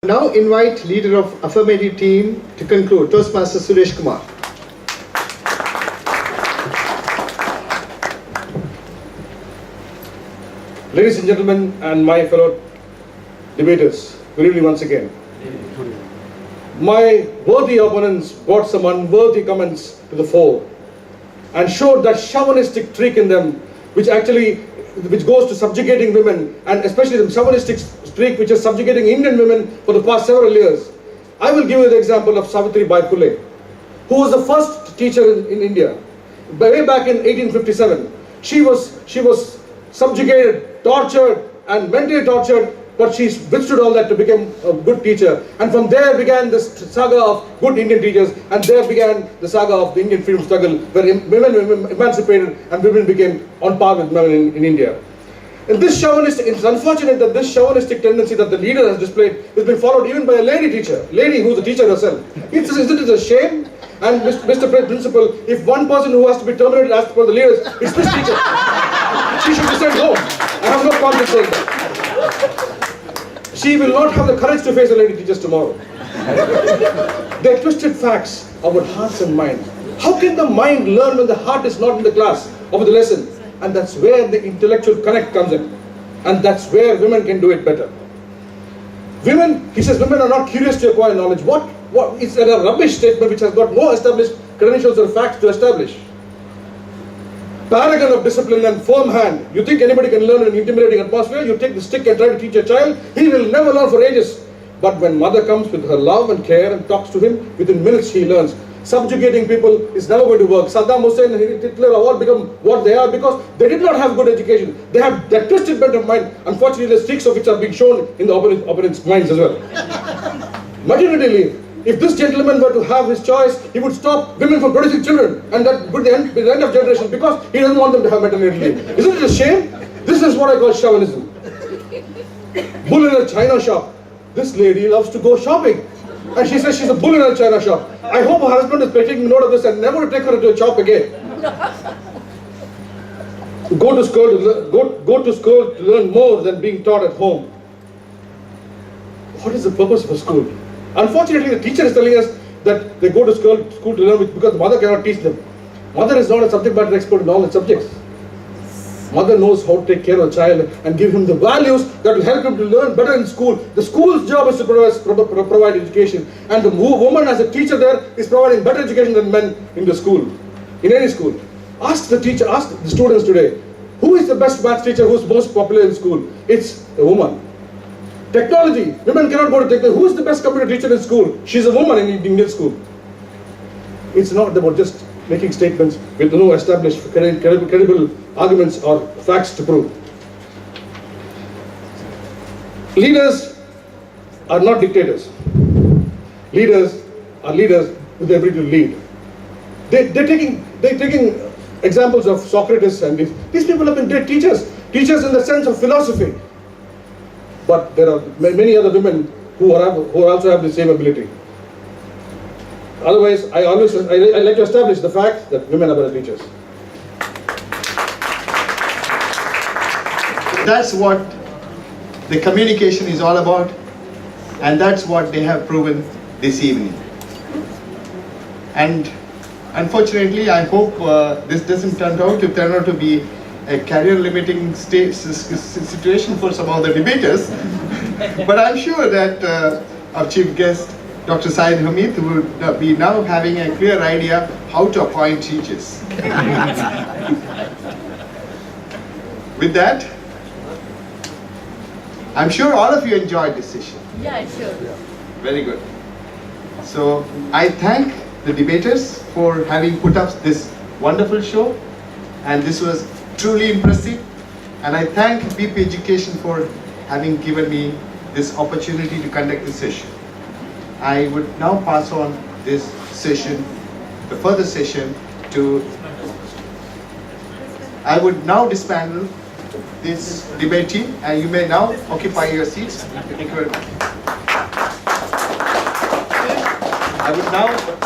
Now invite leader of affirmative team to conclude, Toastmaster Suresh Kumar. Ladies and gentlemen and my fellow debaters, good evening once again. My worthy opponents brought some unworthy comments to the fore and showed that chauvinistic trick in them which goes to subjugating women, and especially the chauvinistic streak which is subjugating Indian women for the past several years. I will give you the example of Savitri Bai Phule, who was the first teacher in India. Way back in 1857, she was subjugated, tortured and mentally tortured, but she withstood all that to become a good teacher. And from there began this saga of good Indian teachers, and there began the saga of the Indian freedom struggle, where women were emancipated and women became on par with men in India. And this chauvinistic, it's unfortunate that this chauvinistic tendency that the leader has displayed has been followed even by a lady who's a teacher herself. Isn't it a shame? And Mr. Principal, if one person who has to be terminated as per the leaders is this teacher, she should be sent home. I have no problem saying that. She will not have the courage to face the lady teachers tomorrow. They're twisted facts about hearts and minds. How can the mind learn when the heart is not in the class or the lesson? And that's where the intellectual connect comes in. And that's where women can do it better. Women, he says, women are not curious to acquire knowledge. It's a rubbish statement which has got no established credentials or facts to establish. Paragon of discipline and firm hand. You think anybody can learn in an intimidating atmosphere? You take the stick and try to teach a child, he will never learn for ages. But when mother comes with her love and care and talks to him, within minutes he learns. Subjugating people is never going to work. Saddam Hussein and Hitler have all become what they are because they did not have good education. They have that twisted bent of mind. Unfortunately, the streaks of which are being shown in the opponent's minds as well. Maternity leave. If this gentleman were to have his choice, he would stop women from producing children, and that would be the end of generation, because he doesn't want them to have maternity leave. Isn't it a shame? This is what I call chauvinism. Bull in a china shop. This lady loves to go shopping, and she says she's a bull in a china shop. I hope her husband is taking note of this and never to take her to a shop again. Go to school to learn more than being taught at home. What is the purpose of a school? Unfortunately, the teacher is telling us that they go to school to learn because the mother cannot teach them. Mother is not a subject matter expert in all the subjects. Mother knows how to take care of a child and give him the values that will help him to learn better in school. The school's job is to provide education, and the woman as a teacher there is providing better education than men in the school, in any school. Ask the teacher, ask the students today, who is the best maths teacher, who is most popular in school? It's a woman. Technology, women cannot go to technology. Who is the best computer teacher in school? She's a woman in Indian school. It's not about just making statements with no established credible arguments or facts to prove. Leaders are not dictators. Leaders are leaders with the ability to lead. They're taking examples of Socrates, and these people have been great teachers in the sense of philosophy. But there are many other women who also have the same ability. Otherwise, I like to establish the fact that women are better teachers. That's what the communication is all about, and that's what they have proven this evening. And unfortunately, I hope this doesn't turn out to be a career-limiting situation for some of the debaters. But I'm sure that our chief guest, Dr. Syed Hamid, will be now having a clear idea how to appoint teachers. With that, I'm sure all of you enjoyed this session. Yeah, sure. Very good. So I thank the debaters for having put up this wonderful show, and this was truly impressive. And I thank BP Education for having given me this opportunity to conduct this session. I would now pass on this session, the further session, to... I would now dismantle this debate team, and you may now occupy your seats. Thank you very much. I would now